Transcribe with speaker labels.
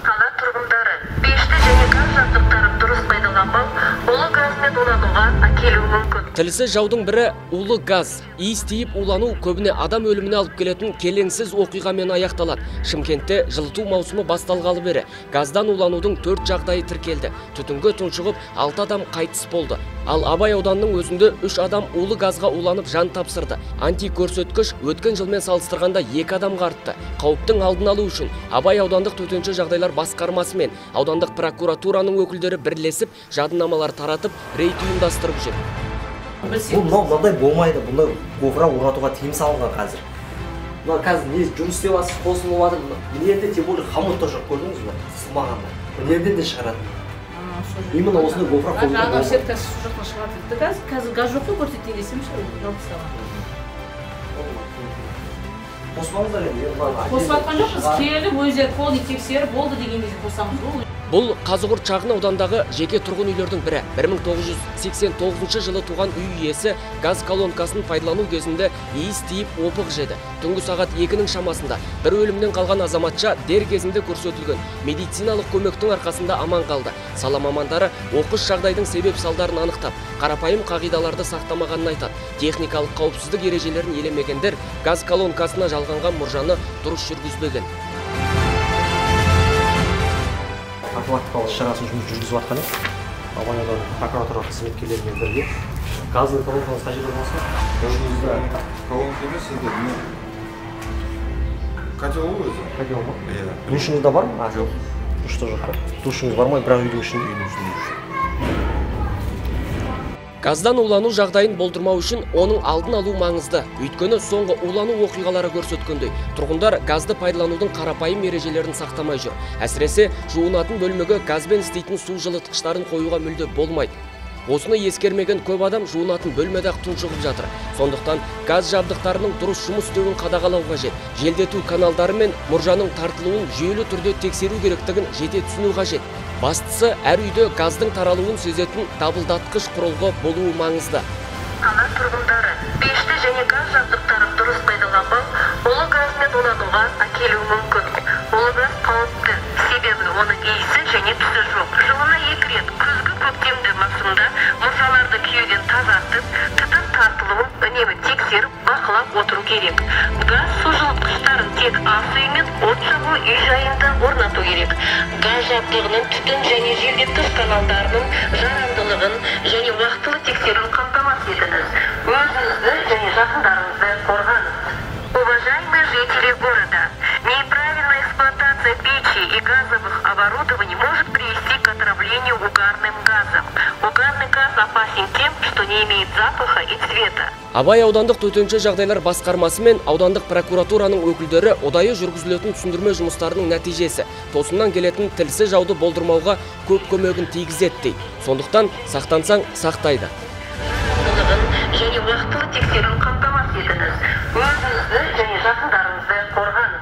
Speaker 1: Қала тұрғындары пешті және газ жабдықтарын дұрыс пайдаланбау улы газмен улануға әкелуі мүмкін.
Speaker 2: Тілсіз жаудың бірі улы газ. Иіс тиіп улану көбіне адам өліміне алып келетін келеңсіз оқиғамен аяқталады. Шымкентте жылыту маусымы басталғалы бері газдан уланудың 4 жағдайы тіркелді. Түтінге тұншығып 6 адам қайтыс болды. Ал Абай ауданының өзінде 3 адам улы газға уланып жан тапсырды. Антикөрсеткіш өткен жылмен салыстырғанда 2 адамға артты. Қауіптің алдын алу үшін Абай аудандық төтенше жағдайлар басқармасы мен аудандық прокуратураның өкілдері бірлесіп жадынамалар таратып рейд ұйымдастырып жүр.
Speaker 3: Мынандай болмайды, бұндай гофра орнатуға тыйым салынған қазір. Мына қазір не жұмыс істеп жатсыз, қосылып жатыр. Мына жерде тем более хамутта жоқ, көрдіңіз бе? Сылмағанда. Мына жерден де шығарады. Именно осындай гофра қолданылады.
Speaker 4: Ана сеткасы су жақтан шығады. Қазір газ жоқ қой, көрсетейін десем ше, жалпы саған.
Speaker 3: Қосмаңыздар енді.
Speaker 4: Қосыватқан жоқпыз, келіп өздері қолды тексеріп болды дегенде қосамыз ғой.
Speaker 2: Бұл Қазығұрт шағын аудандағы жеке тұрғын үйлердің бірі. 1989 жылы туған үй иесі газ колонкасын пайдалану кезінде иіс тиіп опық жеді. Түнгі сағат 2-нің шамасында бір өлімнен қалған азаматша дер кезінде көрсетілген медициналық көмектің арқасында аман қалды. Сала мамандары оқыс жағдайдың себеп салдарын анықтап, қарапайым қағидаларды сақтамағанын айтады. Техникалық қауіпсіздік ережелерін елемегендер газ колонкасына жалғанған мұржаны дұрыс жүргізбеген.
Speaker 3: Профилактикалық шарасын жүргізіп жатқан еді. Абай ауданы прокуратура қызметкерлерімен бірге газды колонкаңыз қажет болмаса?
Speaker 5: Өзіңізде колонка емес, енді котел ғой өзі.
Speaker 3: Котел ма?
Speaker 5: Иә.
Speaker 3: Душыңызда бар ма?
Speaker 5: Жоқ.
Speaker 3: Душта жоқ па? Душыңыз бар ма? Бірақ үйдің ішінде?
Speaker 2: Газдан улану жағдайын болдырмау үшін оның алдын алу маңызды. Өйткені соңғы улану оқиғалары көрсеткендей, тұрғындар газды пайдаланудың қарапайым ережелерін сақтамай жүр. Әсіресе жуынатын бөлмеге газбен істейтін су жылытқыштарын қоюға мүлде болмайды. Осыны ескермеген көп адам жуынатын бөлмеде-ақ тұншығып жатыр. Сондықтан газ жабдықтарының дұрыс жұмыс істеуін қадағалау қажет. Желдету каналдары мен мұржаның тартылуын жүйелі түрде тексеру керектігін жете түсіну қажет. Бастысы, әр үйде газдың таралуын сезетін дабылдатқыш құрылғы болуы маңызды.
Speaker 1: Қала тұрғындары пешті және газ жабдықтарын дұрыс пайдаланбау улы газмен улануға әкелуі мүмкін. Улы газ қауіпті, себебі оның иісі және түсі жоқ. Жылына 2 рет күзгі көктемді маусымда мұржаларды күйеден тазартып, түтін тартылуын үнемі тексеріп, бақылап отыру керек. Газ су жылытқыштарын тек ас үй мен от жағу үй жайында орнату керек. Газ жабдығының түтін және желдеткіш каналдарының жарамдылығын және уақытылы тексеруін қамтамасыз етіңіз. Өзіңізді және жақындарыңызды қорғаңыз. Уважаемые жители города, неправильная эксплуатация печи и газовых оборудований может привести к отравлению угарным газом. Угарный газ опасен тем, что не имеет запаха и цвета.
Speaker 2: Абай аудандық төтенше жағдайлар басқармасы мен аудандық прокуратураның өкілдері ұдайы жүргізілетін түсіндірме жұмыстарының нәтижесі тосыннан келетін тілсіз жауды болдырмауға көп көмегін тигізеді дейді. Сондықтан сақтансаң сақтайды.
Speaker 1: Және уақытылы тексеруін қамтамасыз етіңіз. Өзіңізді және жақындарыңызды қорғаңыз.